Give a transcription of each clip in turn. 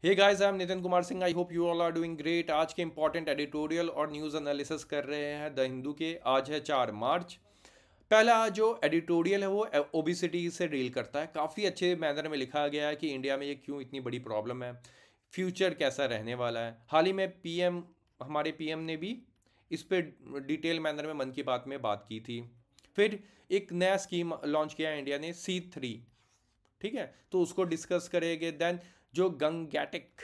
Hey guys, I am Nitin Kumar Singh. I hope you all are doing great. आज के important editorial और news analysis कर रहे हैं द हिंदू के। आज है 4 मार्च। पहला जो एडिटोरियल है वो ओबिसिटी से डील करता है। काफ़ी अच्छे मैनर में लिखा गया है कि इंडिया में ये क्यों इतनी बड़ी प्रॉब्लम है, फ्यूचर कैसा रहने वाला है। हाल ही में हमारे पीएम ने भी इस पे डिटेल मैनर में मन की बात में बात की थी। फिर एक नया स्कीम लॉन्च किया है इंडिया ने, C3। ठीक है, तो उसको डिस्कस करेंगे। देन जो गंगैटिक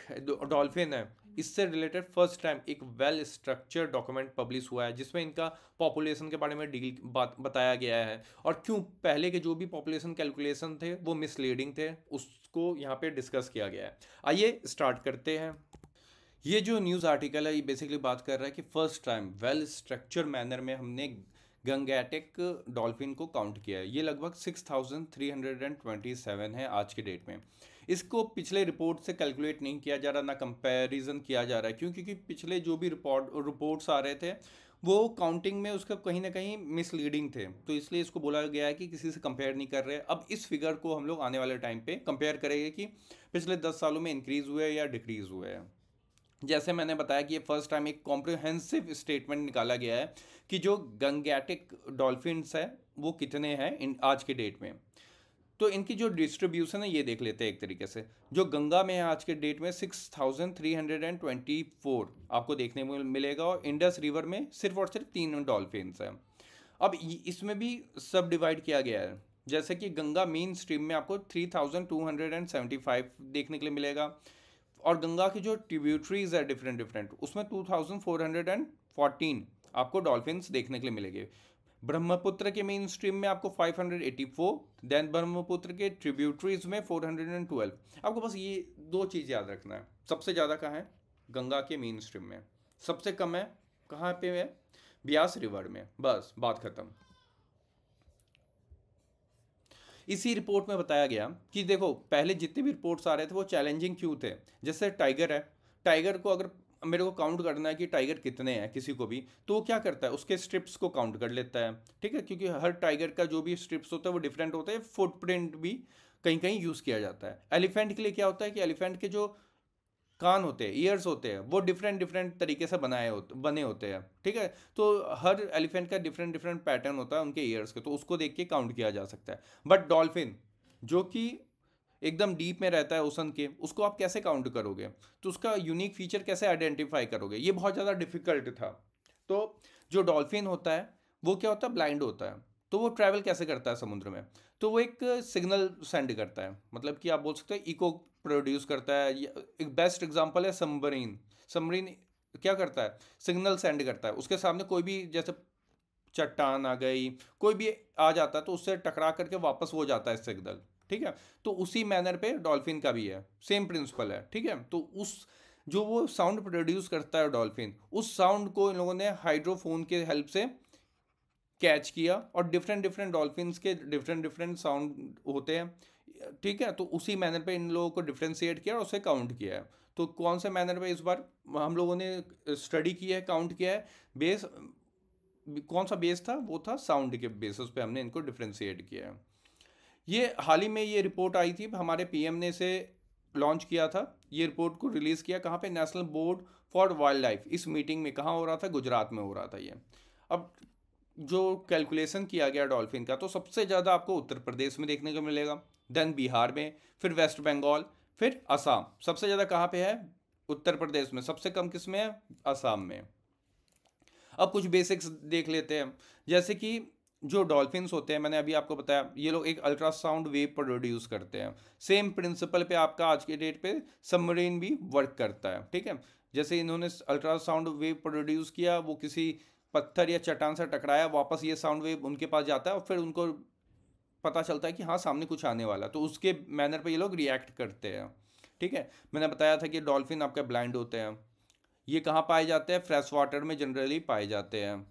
डॉल्फिन है, इससे रिलेटेड फर्स्ट टाइम एक वेल स्ट्रक्चर्ड डॉक्यूमेंट पब्लिश हुआ है जिसमें इनका पॉपुलेशन के बारे में डील बात बताया गया है और क्यों पहले के जो भी पॉपुलेशन कैलकुलेशन थे वो मिसलीडिंग थे, उसको यहाँ पे डिस्कस किया गया है। आइए स्टार्ट करते हैं। ये जो न्यूज़ आर्टिकल है ये बेसिकली बात कर रहा है कि first time well structure manner में हमने गंगैटिक डॉल्फिन को काउंट किया है। ये लगभग 6327 है आज के डेट में। इसको पिछले रिपोर्ट से कैलकुलेट नहीं किया जा रहा, ना कंपैरिजन किया जा रहा है। क्यों? क्योंकि पिछले जो भी रिपोर्ट्स आ रहे थे वो काउंटिंग में उसका कहीं ना कहीं मिसलीडिंग थे, तो इसलिए इसको बोला गया है कि किसी से कंपेयर नहीं कर रहे। अब इस फिगर को हम लोग आने वाले टाइम पे कंपेयर करेंगे कि पिछले 10 सालों में इंक्रीज हुए या डिक्रीज हुए हैं। जैसे मैंने बताया कि ये फर्स्ट टाइम एक कॉम्प्रिहेंसिव स्टेटमेंट निकाला गया है कि जो गंगैटिक डॉल्फिन्स है वो कितने हैं इन आज के डेट में। तो इनकी जो डिस्ट्रीब्यूशन है ये देख लेते हैं एक तरीके से। जो गंगा में है आज के डेट में 6324 आपको देखने को मिलेगा, और इंडस रिवर में सिर्फ और सिर्फ 3 डॉल्फिन्स हैं। अब इसमें भी सब डिवाइड किया गया है। जैसे कि गंगा मेन स्ट्रीम में आपको 3275 देखने के लिए मिलेगा, और गंगा की जो ट्रिब्यूटरीज है डिफरेंट डिफरेंट, उसमें 2414 आपको डॉल्फिन्स देखने के लिए मिलेंगे। ब्रह्मपुत्र के मेन स्ट्रीम में आपको 584, देन ब्रह्मपुत्र के ट्रिब्यूटरीज में 412। आपको बस ये दो चीज़ याद रखना है। सबसे ज़्यादा कहाँ है? गंगा के मेन स्ट्रीम में। सबसे कम है कहाँ पे है? ब्यास रिवर में। बस बात खत्म। इसी रिपोर्ट में बताया गया कि देखो पहले जितने भी रिपोर्ट्स आ रहे थे वो चैलेंजिंग क्यों थे। जैसे टाइगर है, टाइगर को अगर मेरे को काउंट करना है कि टाइगर कितने हैं किसी को भी, तो वो क्या करता है उसके स्ट्रिप्स को काउंट कर लेता है। ठीक है, क्योंकि हर टाइगर का जो भी स्ट्रिप्स होता है वो डिफरेंट होता है, फुटप्रिंट भी कहीं कहीं यूज़ किया जाता है। एलिफेंट के लिए क्या होता है कि एलिफेंट के जो कान होते हैं, ईयर्स होते हैं, वो डिफरेंट डिफरेंट तरीके से बने होते हैं। ठीक है, तो हर एलिफेंट का डिफरेंट डिफरेंट पैटर्न होता है उनके ईयर्स के, तो उसको देख के काउंट किया जा सकता है। बट डॉल्फिन जो कि एकदम डीप में रहता है ओशन के, उसको आप कैसे काउंट करोगे? तो उसका यूनिक फीचर कैसे आइडेंटिफाई करोगे? ये बहुत ज़्यादा डिफिकल्ट था। तो जो डॉल्फिन होता है वो क्या होता है? ब्लाइंड होता है। तो वो ट्रैवल कैसे करता है समुद्र में? तो वो एक सिग्नल सेंड करता है, मतलब कि आप बोल सकते हैं इको प्रोड्यूस करता है। एक बेस्ट एग्जांपल है सबमरीन। सबमरीन क्या करता है? सिग्नल सेंड करता है। उसके सामने कोई भी जैसे चट्टान आ गई, कोई भी आ जाता है तो उससे टकरा करके वापस हो जाता है सिग्नल। ठीक है, तो उसी मैनर पे डॉल्फिन का भी है, सेम प्रिंसिपल है। ठीक है, तो उस जो वो साउंड प्रोड्यूस करता है डॉल्फिन, उस साउंड को इन लोगों ने हाइड्रोफोन के हेल्प से कैच किया, और डिफरेंट डिफरेंट डॉल्फिन्स के डिफरेंट डिफरेंट साउंड होते हैं। ठीक है, तो उसी मैनर पे इन लोगों को डिफ्रेंशिएट किया और उसे काउंट किया है। तो कौन से मैनर पे इस बार हम लोगों ने स्टडी किया है, काउंट किया है? बेस कौन सा बेस था? वो था साउंड के बेसिस पे हमने इनको डिफ्रेंशिएट किया है। ये हाल ही में ये रिपोर्ट आई थी, हमारे पीएम ने इसे लॉन्च किया था। ये रिपोर्ट को रिलीज़ किया कहाँ पे? National board for wild life. इस मीटिंग में कहाँ हो रहा था? गुजरात में हो रहा था ये। अब जो कैलकुलेशन किया गया डॉल्फिन का, तो सबसे ज़्यादा आपको उत्तर प्रदेश में देखने को मिलेगा, देन बिहार में, फिर वेस्ट बंगाल, फिर असम। सबसे ज़्यादा कहाँ पे है? उत्तर प्रदेश में। सबसे कम किस में है? असम में। अब कुछ बेसिक्स देख लेते हैं। जैसे कि जो डॉल्फिन्स होते हैं, मैंने अभी आपको बताया, ये लोग एक अल्ट्रासाउंड वेव प्रोड्यूस करते हैं। सेम प्रिंसिपल पे आपका आज के डेट पे सबमरीन भी वर्क करता है। ठीक है, जैसे इन्होंने अल्ट्रासाउंड वेव प्रोड्यूस किया, वो किसी पत्थर या चट्टान से टकराया, वापस ये साउंड वेव उनके पास जाता है और फिर उनको पता चलता है कि हाँ सामने कुछ आने वाला, तो उसके मैनर पे ये लोग रिएक्ट करते हैं। ठीक है, मैंने बताया था कि डॉल्फिन आपके ब्लाइंड होते हैं। ये कहाँ पाए जाते हैं? फ्रेश वाटर में जनरली पाए जाते हैं।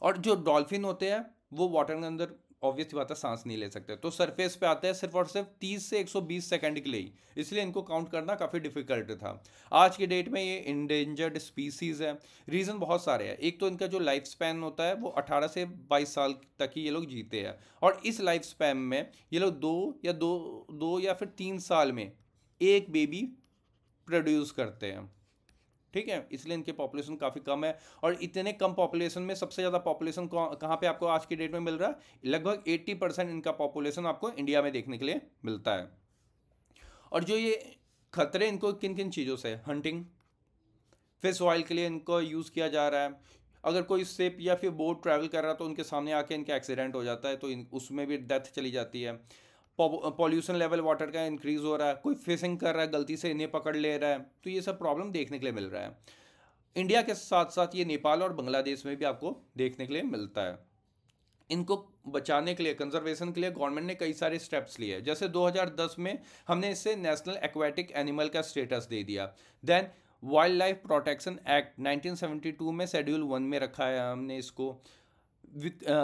और जो डॉल्फिन होते हैं वो वाटर के अंदर ऑब्वियस बात है सांस नहीं ले सकते, तो सरफेस पे आते हैं सिर्फ और सिर्फ 30 से 120 सेकंड के लिए ही, इसलिए इनको काउंट करना काफ़ी डिफिकल्ट था। आज की डेट में ये इंडेंजर्ड स्पीसीज है। रीज़न बहुत सारे हैं। एक तो इनका जो लाइफ स्पैन होता है वो 18 से 22 साल तक ही ये लोग जीते हैं, और इस लाइफ स्पैन में ये लोग दो या 3 साल में एक बेबी प्रोड्यूस करते हैं, ठीक है, इसलिए इनकी पॉपुलेशन काफ़ी कम है। और इतने कम पॉपुलेशन में सबसे ज़्यादा पॉपुलेशन कहाँ पे आपको आज की डेट में मिल रहा है? लगभग 80% इनका पॉपुलेशन आपको इंडिया में देखने के लिए मिलता है। और जो ये खतरे इनको किन किन चीज़ों से? हंटिंग, फिश ऑयल के लिए इनको यूज़ किया जा रहा है। अगर कोई शिप या फिर बोट ट्रैवल कर रहा है तो उनके सामने आके इनका एक्सीडेंट हो जाता है, तो उसमें भी डेथ चली जाती है। पॉल्यूशन लेवल वाटर का इंक्रीज हो रहा है, कोई फिशिंग कर रहा है गलती से इन्हें पकड़ ले रहा है, तो ये सब प्रॉब्लम देखने के लिए मिल रहा है। इंडिया के साथ साथ ये नेपाल और बांग्लादेश में भी आपको देखने के लिए मिलता है। इनको बचाने के लिए, कंजर्वेशन के लिए गवर्नमेंट ने कई सारे स्टेप्स लिए, जैसे 2010 में हमने इसे नेशनल एक्वेटिक एनिमल का स्टेटस दे दिया। Then wild life protection act 1972 में शेड्यूल 1 में रखा है हमने इसको।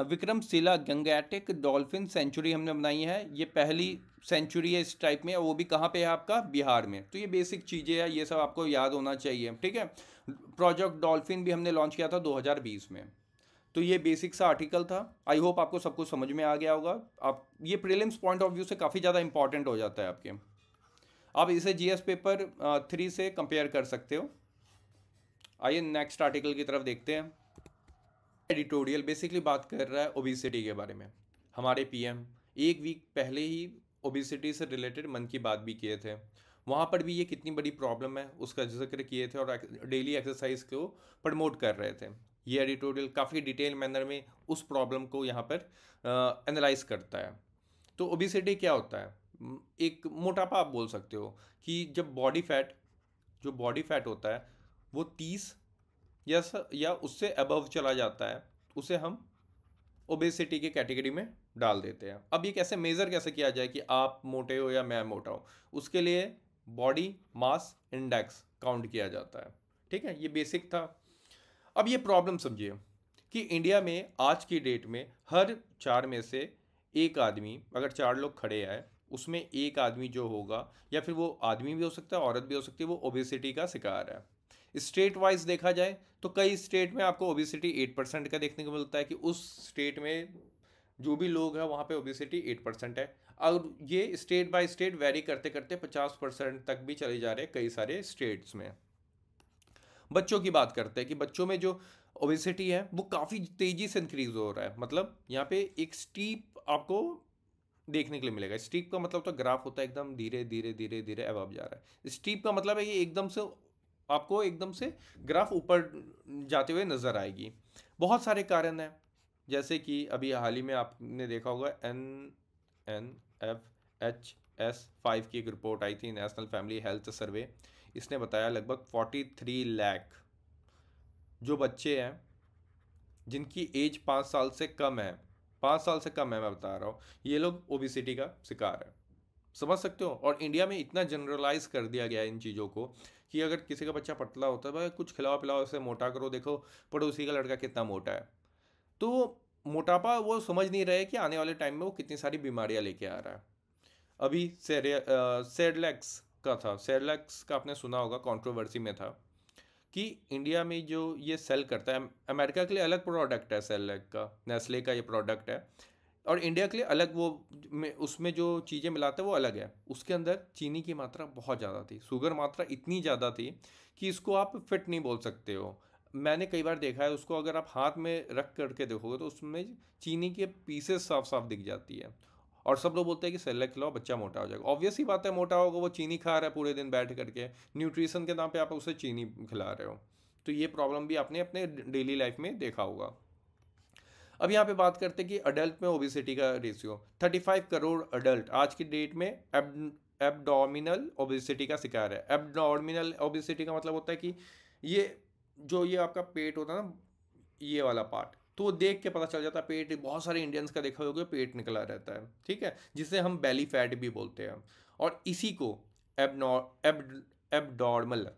विक्रमशिला गंगैटिक डॉल्फिन सेंचुरी हमने बनाई है, ये पहली सेंचुरी है इस टाइप में, और वो भी कहाँ पे है आपका? बिहार में। तो ये बेसिक चीज़ें हैं, ये सब आपको याद होना चाहिए, ठीक है। प्रोजेक्ट डॉल्फिन भी हमने लॉन्च किया था 2020 में। तो ये बेसिक सा आर्टिकल था। आई होप आपको सब कुछ समझ में आ गया होगा। आप ये प्रीलिम्स पॉइंट ऑफ व्यू से काफ़ी ज़्यादा इंपॉर्टेंट हो जाता है आपके। आप इसे जीएस पेपर 3 से कंपेयर कर सकते हो। आइए नेक्स्ट आर्टिकल की तरफ देखते हैं। एडिटोरियल बेसिकली बात कर रहा है ओबिसिटी के बारे में। हमारे पीएम एक वीक पहले ही ओबिसिटी से रिलेटेड मन की बात भी किए थे, वहाँ पर भी ये कितनी बड़ी प्रॉब्लम है उसका जिक्र किए थे और डेली एक्सरसाइज को प्रमोट कर रहे थे। ये एडिटोरियल काफ़ी डिटेल मैनर में उस प्रॉब्लम को यहाँ पर एनालाइज करता है। तो ओबिसिटी क्या होता है? एक मोटापा आप बोल सकते हो कि जब बॉडी फैट होता है वो 30 या उससे अबव चला जाता है, उसे हम ओबेसिटी की कैटेगरी में डाल देते हैं। अब ये कैसे मेज़र कैसे किया जाए कि आप मोटे हो या मैं मोटा हूँ? उसके लिए बॉडी मास इंडेक्स काउंट किया जाता है, ठीक है, ये बेसिक था। अब ये प्रॉब्लम समझिए कि इंडिया में आज की डेट में हर 4 में से एक आदमी, अगर 4 लोग खड़े हैं उसमें एक आदमी जो होगा, या फिर वो आदमी भी हो सकता है औरत भी हो सकती है, वो ओबेसिटी का शिकार है। स्टेट वाइज देखा जाए तो कई स्टेट में आपको ओबेसिटी 8% का देखने को मिलता है कि उस स्टेट में जो भी लोग हैं वहाँ पे ओबेसिटी 8% है। और ये स्टेट बाय स्टेट वेरी करते करते 50% तक भी चले जा रहे हैं कई सारे स्टेट्स में। बच्चों की बात करते हैं कि बच्चों में जो ओबेसिटी है वो काफ़ी तेज़ी से इंक्रीज हो रहा है। मतलब यहाँ पे एक स्टीप आपको देखने के लिए मिलेगा। स्टीप का मतलब तो ग्राफ होता है एकदम धीरे धीरे धीरे धीरे अब जा रहा है। स्टीप का मतलब है ये एकदम से आपको एकदम से ग्राफ ऊपर जाते हुए नजर आएगी। बहुत सारे कारण हैं, जैसे कि अभी हाल ही में आपने देखा होगा NNFHS5 की एक रिपोर्ट आई थी, नेशनल फैमिली हेल्थ सर्वे। इसने बताया लगभग 43 लाख जो बच्चे हैं जिनकी एज 5 साल से कम है, 5 साल से कम है मैं बता रहा हूँ, ये लोग ओबिसिटी का शिकार है। समझ सकते हो? और इंडिया में इतना जनरलाइज कर दिया गया है इन चीज़ों को कि अगर किसी का बच्चा पतला होता है, भाई कुछ खिलाओ पिलाओ उसे मोटा करो, देखो पड़ोसी का लड़का कितना मोटा है। तो मोटापा वो समझ नहीं रहे कि आने वाले टाइम में वो कितनी सारी बीमारियां लेके आ रहा है। अभी सेरेलैक्स का था, सेरेलैक्स का आपने सुना होगा, कंट्रोवर्सी में था कि इंडिया में जो ये सेल करता है, अमेरिका के लिए अलग प्रोडक्ट है सेरेलैक का, नेस्ले का ये प्रोडक्ट है, और इंडिया के लिए अलग, वो उसमें जो चीज़ें मिलाते हैं वो अलग है। उसके अंदर चीनी की मात्रा बहुत ज़्यादा थी, शुगर मात्रा इतनी ज़्यादा थी कि इसको आप फिट नहीं बोल सकते हो। मैंने कई बार देखा है उसको, अगर आप हाथ में रख करके देखोगे तो उसमें चीनी के पीसेस साफ साफ दिख जाती है। और सब लोग बोलते हैं कि सेरेलैक खिलाओ बच्चा मोटा हो जाएगा। ऑब्वियस ही बात है, मोटा होगा, वो चीनी खा रहा है पूरे दिन बैठ करके, न्यूट्रिशन के नाम पे आप उसे चीनी खिला रहे हो। तो ये प्रॉब्लम भी आपने अपने डेली लाइफ में देखा होगा। अब यहाँ पे बात करते हैं कि अडल्ट में ओबिसिटी का रेशियो, 35 करोड़ अडल्ट आज की डेट में एब्डोमिनल ओबिसिटी का शिकार है। एब्डोमिनल ओबिसिटी का मतलब होता है कि ये जो ये आपका पेट होता है ना, ये वाला पार्ट, तो वो देख के पता चल जाता है। पेट बहुत सारे इंडियंस का देखा होगा, पेट निकला रहता है, ठीक है, जिसे हम बेली फैट भी बोलते हैं। और इसी को एब्डॉर्मल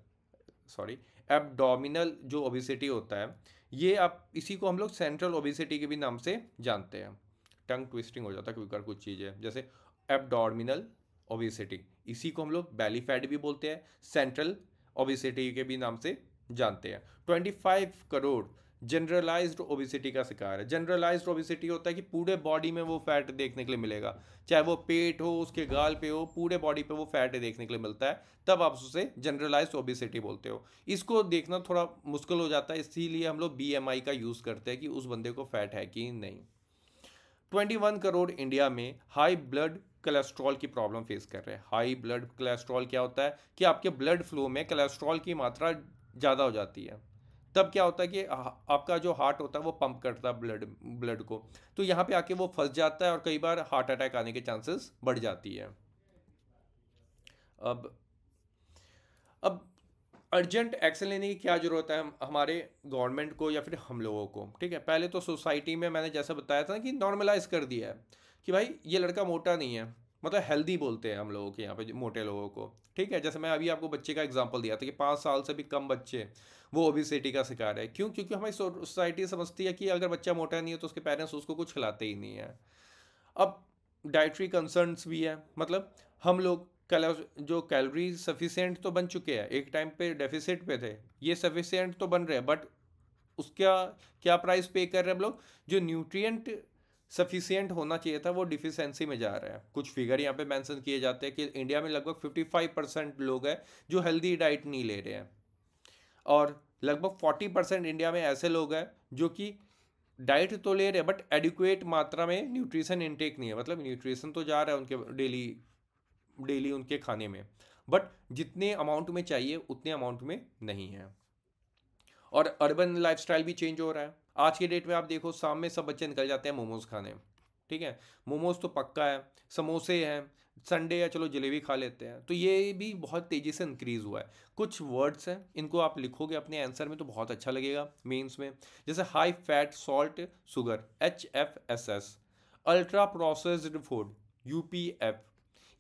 सॉरी एब्डोमिनल जो ओबिसिटी होता है, ये आप इसी को हम लोग सेंट्रल ओबिसिटी के भी नाम से जानते हैं। टंग ट्विस्टिंग हो जाता है क्योंकि कुछ चीज़ें, जैसे एब्डोमिनल ओबिसिटी, इसी को हम लोग बेली फैट भी बोलते हैं, सेंट्रल ओबिसिटी के भी नाम से जानते हैं। 25 करोड़ जनरलाइज्ड ओबिसिटी का शिकार है। जनरलाइज्ड ओबिसिटी होता है कि पूरे बॉडी में वो फैट देखने के लिए मिलेगा, चाहे वो पेट हो, उसके गाल पे हो, पूरे बॉडी पे वो फैट देखने के लिए मिलता है, तब आप उसे जनरलाइज्ड ओबिसिटी बोलते हो। इसको देखना थोड़ा मुश्किल हो जाता है, इसीलिए हम लोग BMI का यूज़ करते हैं कि उस बंदे को फैट है कि नहीं। 21 करोड़ इंडिया में हाई ब्लड कोलेस्ट्रॉल की प्रॉब्लम फेस कर रहे हैं। हाई ब्लड कोलेस्ट्रॉल क्या होता है कि आपके ब्लड फ्लो में कोलेस्ट्रॉल की मात्रा ज़्यादा हो जाती है। तब क्या होता है कि आपका जो हार्ट होता है वो पंप करता है ब्लड ब्लड को, तो यहाँ पे आके वो फंस जाता है और कई बार हार्ट अटैक आने के चांसेस बढ़ जाती है। अब अब अर्जेंट एक्शन लेने की क्या ज़रूरत है हमारे गवर्नमेंट को या फिर हम लोगों को? ठीक है, पहले तो सोसाइटी में मैंने जैसा बताया था कि नॉर्मलाइज कर दिया है कि भाई ये लड़का मोटा नहीं है, मतलब हेल्दी बोलते हैं हम लोगों के यहाँ पे मोटे लोगों को। ठीक है, जैसे मैं अभी आपको बच्चे का एग्जांपल दिया था कि 5 साल से भी कम बच्चे वो ओबिसिटी का शिकार है। क्यों? क्योंकि हमारी सोसाइटी समझती है कि अगर बच्चा मोटा नहीं है तो उसके पेरेंट्स उसको कुछ खिलाते ही नहीं है। अब डाइटरी कंसर्न्स भी है, मतलब हम लोग जो कैलोरी सफिशिएंट तो बन चुके हैं, एक टाइम पे डेफिसिट पे थे, ये सफिशिएंट तो बन रहे हैं, बट उसका क्या प्राइस पे कर रहे हैं हम लोग? जो न्यूट्रिएंट सफिशिएंट होना चाहिए था वो डिफिशेंसी में जा रहा है। कुछ फिगर यहाँ पे मेंशन किए जाते हैं कि इंडिया में लगभग 55% लोग हैं जो हेल्दी डाइट नहीं ले रहे हैं, और लगभग 40% इंडिया में ऐसे लोग हैं जो कि डाइट तो ले रहे हैं बट एडिक्वेट मात्रा में न्यूट्रिशन इनटेक नहीं है। मतलब न्यूट्रिशन तो जा रहा है उनके डेली डेली उनके खाने में, बट जितने अमाउंट में चाहिए उतने अमाउंट में नहीं है। और अर्बन लाइफस्टाइल भी चेंज हो रहा है। आज के डेट में आप देखो शाम में सब बच्चे निकल जाते हैं मोमोज खाने। ठीक है, मोमोज तो पक्का है, समोसे हैं, संडे है चलो जलेबी खा लेते हैं, तो ये भी बहुत तेज़ी से इंक्रीज़ हुआ है। कुछ वर्ड्स हैं, इनको आप लिखोगे अपने आंसर में तो बहुत अच्छा लगेगा मेंस में, जैसे high fat salt sugar HFSS, ultra processed food UPF,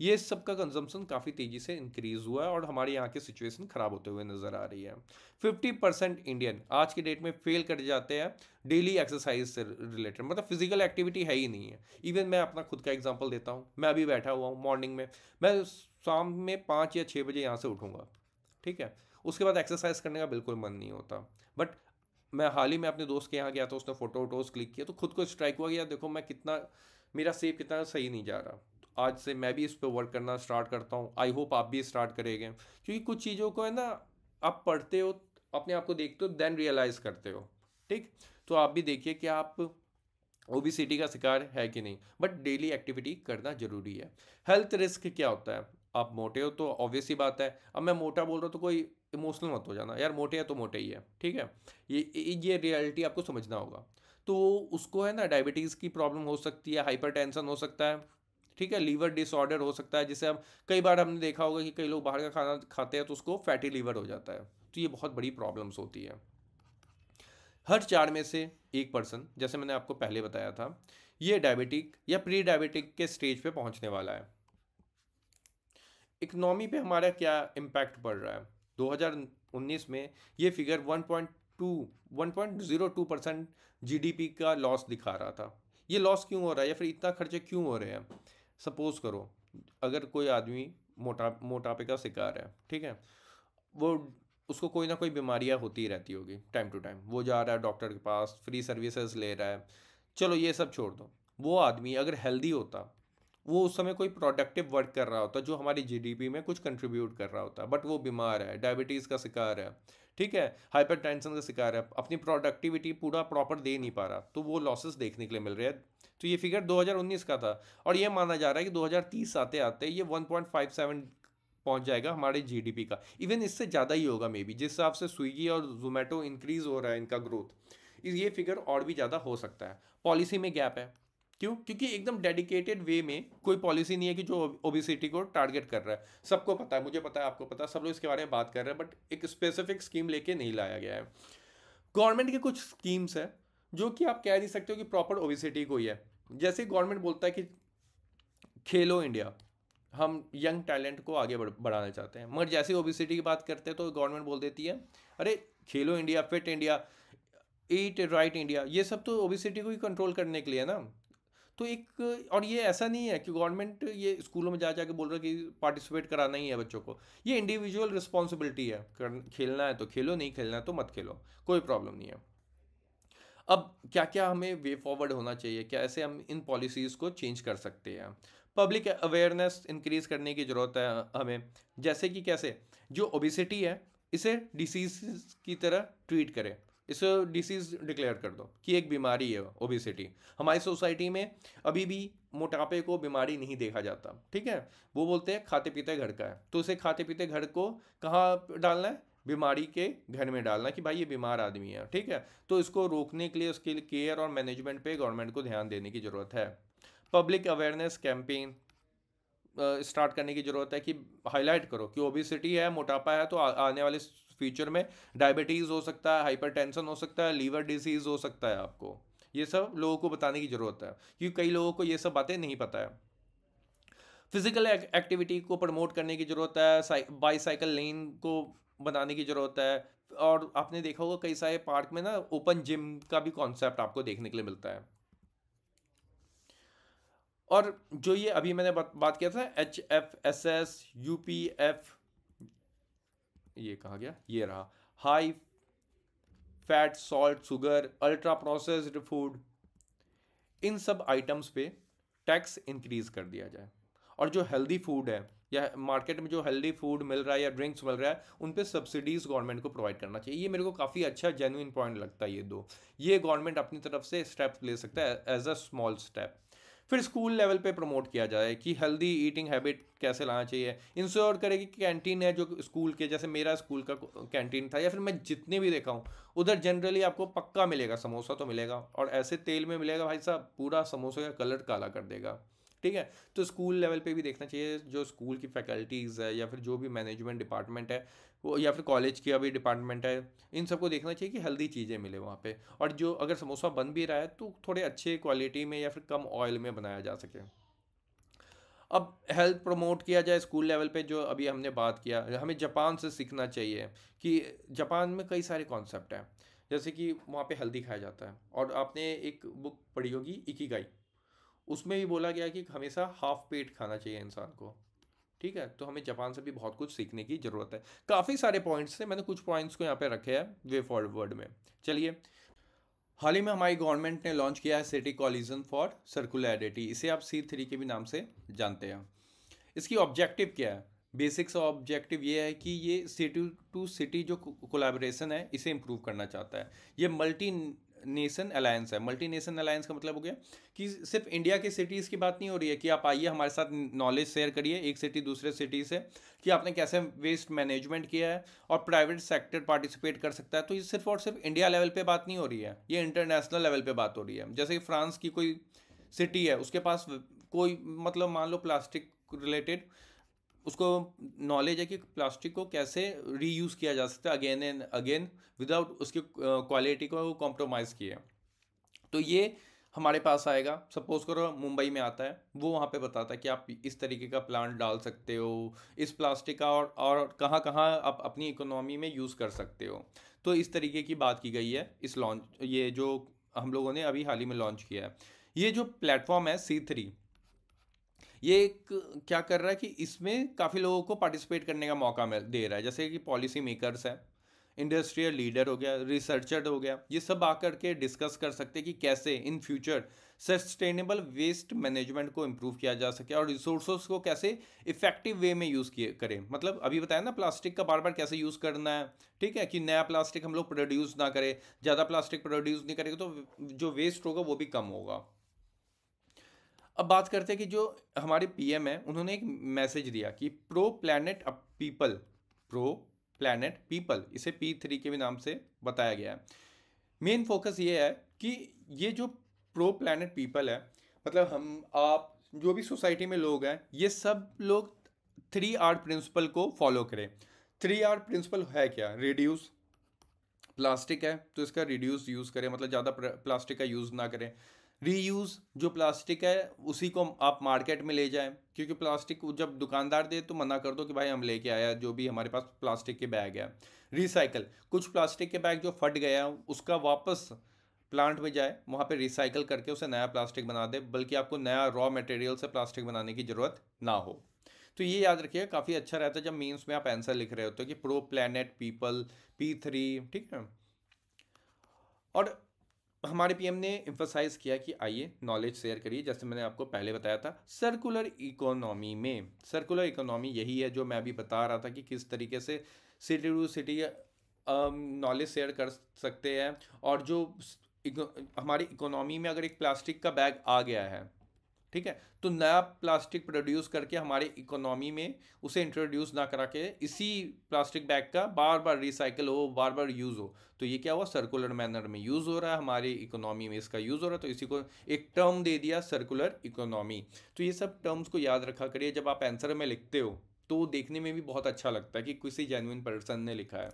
ये सब का कंजम्पशन काफ़ी तेज़ी से इंक्रीज़ हुआ है और हमारे यहाँ की सिचुएशन ख़राब होते हुए नज़र आ रही है। 50% इंडियन आज की डेट में फेल कर जाते हैं डेली एक्सरसाइज से रिलेटेड, मतलब फिजिकल एक्टिविटी है ही नहीं है। इवन मैं अपना खुद का एग्जांपल देता हूँ, मैं अभी बैठा हुआ हूँ मॉर्निंग में, मैं शाम में 5 या 6 बजे यहाँ से उठूँगा। ठीक है, उसके बाद एक्सरसाइज करने का बिल्कुल मन नहीं होता, बट मैं हाल ही में अपने दोस्त के यहाँ गया था, उसने फ़ोटो वोटोज़ क्लिक किया तो खुद को स्ट्राइक हुआ कि यार देखो मैं कितना, मेरा सेप कितना सही नहीं जा रहा। तो आज से मैं भी इस पर वर्क करना स्टार्ट करता हूँ, आई होप आप भी स्टार्ट करेंगे, क्योंकि कुछ चीज़ों को है ना, आप पढ़ते हो, अपने आप को देखते हो, देन रियलाइज़ करते हो। ठीक, तो आप भी देखिए कि आप ओबिसिटी का शिकार है कि नहीं, बट डेली एक्टिविटी करना जरूरी है। हेल्थ रिस्क क्या होता है? आप मोटे हो तो ऑब्वियस ही बात है, अब मैं मोटा बोल रहा हूँ तो कोई इमोशनल मत हो जाना, यार मोटे है तो मोटे ही है। ठीक है, ये रियलिटी आपको समझना होगा। तो उसको है ना डायबिटीज़ की प्रॉब्लम हो सकती है, हाइपरटेंशन हो सकता है, ठीक है, लीवर डिसऑर्डर हो सकता है, जिसे हम कई बार हमने देखा होगा कि कई लोग बाहर का खाना खाते हैं तो उसको फैटी लीवर हो जाता है। तो ये बहुत बड़ी प्रॉब्लम्स होती है। हर 4 में से एक पर्सन, जैसे मैंने आपको पहले बताया था, ये डायबिटिक या प्री डायबिटिक के स्टेज पे पहुंचने वाला है। इकोनॉमी पे हमारा क्या इम्पैक्ट पड़ रहा है? 2019 में ये फिगर 1.02% GDP का लॉस दिखा रहा था। ये लॉस क्यों हो रहा है या फिर इतना खर्चे क्यों हो रहे हैं? सपोज करो अगर कोई आदमी मोटापे का शिकार है, ठीक है, वो उसको कोई ना कोई बीमारियां होती रहती होगी टाइम टू टाइम, वो जा रहा है डॉक्टर के पास, फ्री सर्विसेज ले रहा है, चलो ये सब छोड़ दो। वो आदमी अगर हेल्दी होता, वो उस समय कोई प्रोडक्टिव वर्क कर रहा होता जो हमारी GDP में कुछ कंट्रीब्यूट कर रहा होता, बट वो बीमार है, डायबिटीज़ का शिकार है, ठीक है, हाइपरटेंशन का शिकार है, अपनी प्रोडक्टिविटी पूरा प्रॉपर दे नहीं पा रहा, तो वो लॉसेस देखने के लिए मिल रहे हैं। तो ये फिगर 2019 का था, और ये माना जा रहा है कि 2030 आते आते ये 1.57 पहुंच जाएगा हमारे GDP का। इवन इससे ज़्यादा ही होगा मे बी, जिस हिसाब से स्विगी और जोमेटो इंक्रीज हो रहा है इनका ग्रोथ, ये फिगर और भी ज़्यादा हो सकता है। पॉलिसी में गैप है, क्यों? क्योंकि एकदम डेडिकेटेड वे में कोई पॉलिसी नहीं है कि जो ओबिसिटी को टारगेट कर रहा है। सबको पता है, मुझे पता है, आपको पता है, सब लोग इसके बारे में बात कर रहे हैं, बट एक स्पेसिफिक स्कीम लेके नहीं लाया गया है। गवर्नमेंट के कुछ स्कीम्स है जो कि आप कह नहीं सकते हो कि प्रॉपर ओबिसिटी को ही है। जैसे गवर्नमेंट बोलता है कि खेलो इंडिया, हम यंग टैलेंट को आगे बढ़ाना चाहते हैं, मगर जैसे ओबिसिटी की बात करते हैं तो गवर्नमेंट बोल देती है अरे खेलो India, fit India, eat right India, ये सब तो ओबिसिटी को ही कंट्रोल करने के लिए है ना। तो एक, और ये ऐसा नहीं है कि गवर्नमेंट ये स्कूलों में जा जाके बोल रहा है कि पार्टिसिपेट कराना ही है बच्चों को। ये इंडिविजुअल रिस्पॉन्सिबिलिटी है, खेलना है तो खेलो, नहीं खेलना है तो मत खेलो, कोई प्रॉब्लम नहीं है। अब क्या क्या हमें वे फॉरवर्ड होना चाहिए, कैसे हम इन पॉलिसीज़ को चेंज कर सकते हैं। पब्लिक अवेयरनेस इंक्रीज़ करने की ज़रूरत है हमें। जैसे कि कैसे, जो ओबिसिटी है इसे डिसीज़ की तरह ट्रीट करें, इसे डिसीज़ डिक्लेयर कर दो कि एक बीमारी है ओबिसिटी। हमारी सोसाइटी में अभी भी मोटापे को बीमारी नहीं देखा जाता, ठीक है। वो बोलते हैं खाते पीते घर का है, तो उसे खाते पीते घर को कहाँ डालना है, बीमारी के घर में डालना कि भाई ये बीमार आदमी है, ठीक है। तो इसको रोकने के लिए उसके केयर और मैनेजमेंट पे गवर्नमेंट को ध्यान देने की ज़रूरत है। पब्लिक अवेयरनेस कैंपेन स्टार्ट करने की ज़रूरत है कि हाईलाइट करो कि ओबिसिटी है, मोटापा है, तो आने वाले फ्यूचर में डायबिटीज़ हो सकता है, हाइपरटेंशन हो सकता है, लीवर डिजीज़ हो सकता है आपको। ये सब लोगों को बताने की ज़रूरत है क्योंकि कई लोगों को ये सब बातें नहीं पता है। फिजिकल एक्टिविटी को प्रमोट करने की ज़रूरत है, बाईसाइकिल लेन को बनाने की ज़रूरत है। और आपने देखा होगा कई सारे पार्क में ना ओपन जिम का भी कॉन्सेप्ट आपको देखने के लिए मिलता है। और जो ये अभी मैंने बात किया था HFSS UPF, ये कहा गया, ये रहा, high fat salt sugar ultra processed food, इन सब आइटम्स पे टैक्स इंक्रीज कर दिया जाए। और जो हेल्दी फूड है या मार्केट में जो हेल्दी फूड मिल रहा है या ड्रिंक्स मिल रहा है उन पे सब्सिडीज गवर्नमेंट को प्रोवाइड करना चाहिए। ये मेरे को काफ़ी अच्छा जेन्युइन पॉइंट लगता है ये दो। ये गवर्नमेंट अपनी तरफ से स्टेप्स ले सकता है एज अ स्मॉल स्टेप। फिर स्कूल लेवल पे प्रमोट किया जाए कि हेल्दी ईटिंग हैबिट कैसे लाना चाहिए। इंश्योर करेगी कि कैंटीन है जो स्कूल के, जैसे मेरा स्कूल का कैंटीन था या फिर मैं जितने भी देखा हूँ उधर जनरली आपको पक्का मिलेगा, समोसा तो मिलेगा, और ऐसे तेल में मिलेगा भाई साहब पूरा समोसे का कलर काला कर देगा, ठीक है। तो स्कूल लेवल पे भी देखना चाहिए, जो स्कूल की फैकल्टीज़ है या फिर जो भी मैनेजमेंट डिपार्टमेंट है वो, या फिर कॉलेज की अभी डिपार्टमेंट है, इन सबको देखना चाहिए कि हेल्दी चीज़ें मिले वहाँ पे। और जो अगर समोसा बन भी रहा है तो थोड़े अच्छे क्वालिटी में या फिर कम ऑयल में बनाया जा सके। अब हेल्थ प्रमोट किया जाए स्कूल लेवल पे, जो अभी हमने बात किया, हमें जापान से सीखना चाहिए कि जापान में कई सारे कॉन्सेप्ट हैं, जैसे कि वहाँ पे हेल्दी खाया जाता है। और आपने एक बुक पढ़ी होगी इकिगाई, उसमें भी बोला गया कि हमेशा हाफ पेट खाना चाहिए इंसान को, ठीक है। तो हमें जापान से भी बहुत कुछ सीखने की ज़रूरत है। काफ़ी सारे पॉइंट्स थे, मैंने कुछ पॉइंट्स को यहाँ पे रखे हैं वे फॉरवर्ड में। चलिए, हाल ही में हमारी गवर्नमेंट ने लॉन्च किया है सिटी कॉलिजन फॉर सर्कुलरिटी, इसे आप C3 के भी नाम से जानते हैं। इसकी ऑब्जेक्टिव क्या है? बेसिक्स ऑब्जेक्टिव ये है कि ये सिटी टू सिटी जो कोलैबोरेशन है इसे इम्प्रूव करना चाहता है। ये मल्टी नेशन अलायंस है। मल्टी नेशन अलायंस का मतलब हो गया कि सिर्फ इंडिया के सिटीज़ की बात नहीं हो रही है कि आप आइए हमारे साथ नॉलेज शेयर करिए एक सिटी दूसरे सिटी से, कि आपने कैसे वेस्ट मैनेजमेंट किया है, और प्राइवेट सेक्टर पार्टिसिपेट कर सकता है। तो ये सिर्फ और सिर्फ इंडिया लेवल पे बात नहीं हो रही है, ये इंटरनेशनल लेवल पे बात हो रही है। जैसे कि फ्रांस की कोई सिटी है, उसके पास कोई मतलब मान लो प्लास्टिक रिलेटेड उसको नॉलेज है कि प्लास्टिक को कैसे रीयूज़ किया जा सकता है अगेन एंड अगेन विदाउट उसकी क्वालिटी को कॉम्प्रोमाइज़ किए। तो ये हमारे पास आएगा, सपोज करो मुंबई में आता है, वो वहाँ पे बताता है कि आप इस तरीके का प्लांट डाल सकते हो इस प्लास्टिक का, और कहाँ कहाँ आप अपनी इकोनॉमी में यूज़ कर सकते हो। तो इस तरीके की बात की गई है इस लॉन्च, ये जो हम लोगों ने अभी हाल ही में लॉन्च किया है। ये जो प्लेटफॉर्म है C3, ये एक क्या कर रहा है कि इसमें काफ़ी लोगों को पार्टिसिपेट करने का मौका मिल दे रहा है, जैसे कि पॉलिसी मेकर्स है, इंडस्ट्रियल लीडर हो गया, रिसर्चर हो गया, ये सब आकर के डिस्कस कर सकते हैं कि कैसे इन फ्यूचर सस्टेनेबल वेस्ट मैनेजमेंट को इम्प्रूव किया जा सके और रिसोर्सेज को कैसे इफेक्टिव वे में यूज़ किए करें। मतलब अभी बताया ना प्लास्टिक का बार बार कैसे यूज़ करना है, ठीक है, कि नया प्लास्टिक हम लोग प्रोड्यूस ना करें, ज़्यादा प्लास्टिक प्रोड्यूस नहीं करेंगे तो जो वेस्ट होगा वो भी कम होगा। अब बात करते हैं कि जो हमारे PM है उन्होंने एक मैसेज दिया कि pro planet people, pro planet people, इसे P3 के भी नाम से बताया गया है। मेन फोकस ये है कि ये जो प्रो प्लैनेट पीपल है, मतलब हम आप जो भी सोसाइटी में लोग हैं ये सब लोग 3R प्रिंसिपल को फॉलो करें। 3R प्रिंसिपल है क्या? रिड्यूस, प्लास्टिक है तो इसका रिड्यूस यूज़ करें, मतलब ज़्यादा प्लास्टिक का यूज़ ना करें। रीयूज़, जो प्लास्टिक है उसी को आप मार्केट में ले जाएं, क्योंकि प्लास्टिक जब दुकानदार दे तो मना कर दो कि भाई हम लेके आया जो भी हमारे पास प्लास्टिक के बैग है। रिसाइकल, कुछ प्लास्टिक के बैग जो फट गया उसका वापस प्लांट में जाए, वहाँ पे रिसाइकल करके उसे नया प्लास्टिक बना दे, बल्कि आपको नया रॉ मटेरियल से प्लास्टिक बनाने की ज़रूरत ना हो। तो ये याद रखिएगा, काफ़ी अच्छा रहता है जब मीन्स में आप आंसर लिख रहे होते हो कि प्रो प्लैनेट पीपल P3, ठीक है। और हमारे पीएम ने एम्फसाइज किया कि आइए नॉलेज शेयर करिए, जैसे मैंने आपको पहले बताया था सर्कुलर इकोनॉमी में। सर्कुलर इकोनॉमी यही है जो मैं अभी बता रहा था कि किस तरीके से city to city knowledge share कर सकते हैं। और जो हमारी इकोनॉमी में अगर एक प्लास्टिक का बैग आ गया है, ठीक है, तो नया प्लास्टिक प्रोड्यूस करके हमारे इकोनॉमी में उसे इंट्रोड्यूस ना करा के इसी प्लास्टिक बैग का बार बार रिसाइकल हो, बार बार यूज़ हो, तो ये क्या हुआ, सर्कुलर मैनर में यूज़ हो रहा है, हमारी इकोनॉमी में इसका यूज़ हो रहा है, तो इसी को एक टर्म दे दिया सर्कुलर इकोनॉमी। तो ये सब टर्म्स को याद रखा करिए जब आप आंसर में लिखते हो, तो देखने में भी बहुत अच्छा लगता है कि किसी जेन्युइन पर्सन ने लिखा है।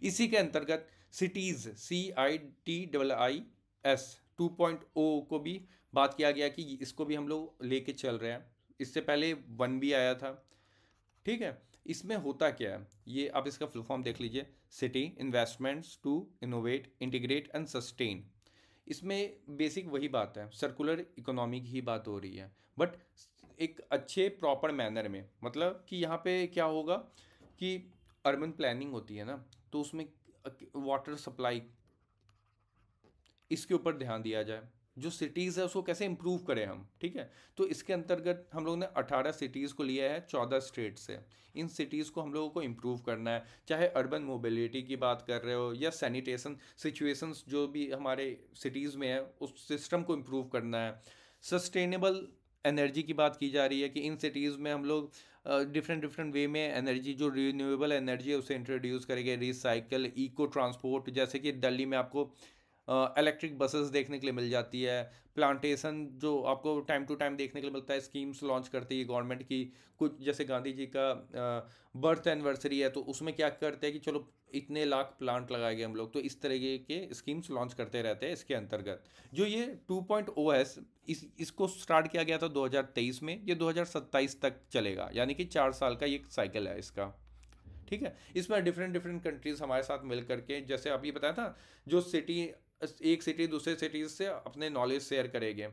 इसी के अंतर्गत सिटीज़, CITIIS 2.0 को भी बात किया गया कि इसको भी हम लोग लेके चल रहे हैं। इससे पहले 1 भी आया था, ठीक है। इसमें होता क्या है, ये आप इसका फुल फॉर्म देख लीजिए, city investments to innovate integrate and sustain. इसमें बेसिक वही बात है, सर्कुलर इकोनॉमी की ही बात हो रही है, बट एक अच्छे प्रॉपर मैनर में। मतलब कि यहाँ पे क्या होगा कि अर्बन प्लानिंग होती है ना, तो उसमें वाटर सप्लाई, इसके ऊपर ध्यान दिया जाए। जो सिटीज़ है उसको कैसे इम्प्रूव करें हम, ठीक है। तो इसके अंतर्गत हम लोग ने 18 सिटीज़ को लिया है 14 स्टेट से। इन सिटीज़ को हम लोगों को इम्प्रूव करना है, चाहे अर्बन मोबिलिटी की बात कर रहे हो या सैनिटेशन सिचुएशंस जो भी हमारे सिटीज़ में है उस सिस्टम को इम्प्रूव करना है। सस्टेनेबल एनर्जी की बात की जा रही है कि इन सिटीज़ में हम लोग डिफरेंट डिफरेंट वे में एनर्जी, जो रिन्यूएबल एनर्जी है उसे इंट्रोड्यूस करेंगे, रिसाइकल, इको ट्रांसपोर्ट, जैसे कि दिल्ली में आपको इलेक्ट्रिक बसेस देखने के लिए मिल जाती है। प्लांटेशन जो आपको टाइम टू टाइम देखने के लिए मिलता है, स्कीम्स लॉन्च करती है गवर्नमेंट की। कुछ जैसे गांधी जी का बर्थ एनिवर्सरी है, तो उसमें क्या करते हैं कि चलो इतने लाख प्लांट लगाए गए हम लोग, तो इस तरीके के स्कीम्स लॉन्च करते रहते हैं। इसके अंतर्गत जो ये 2.0 है, इसको स्टार्ट किया गया था 2023 में, ये 2027 तक चलेगा, यानी कि 4 साल का ये साइकिल है इसका, ठीक है। इसमें डिफरेंट डिफरेंट कंट्रीज हमारे साथ मिल करके, जैसे अभी बताया था, जो सिटी, एक सिटी दूसरे सिटीज से अपने नॉलेज शेयर करेंगे,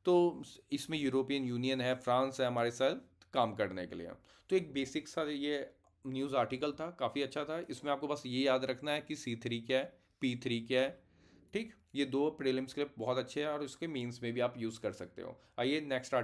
तो इसमें यूरोपियन यूनियन है, फ्रांस है हमारे साथ काम करने के लिए। तो एक बेसिक सा ये न्यूज़ आर्टिकल था, काफ़ी अच्छा था। इसमें आपको बस ये याद रखना है कि C3 क्या है, P3 क्या है, ठीक। ये दो प्रीलिम्स के लिए बहुत अच्छे हैं और इसके मीन्स में भी आप यूज़ कर सकते हो। आइए नेक्स्ट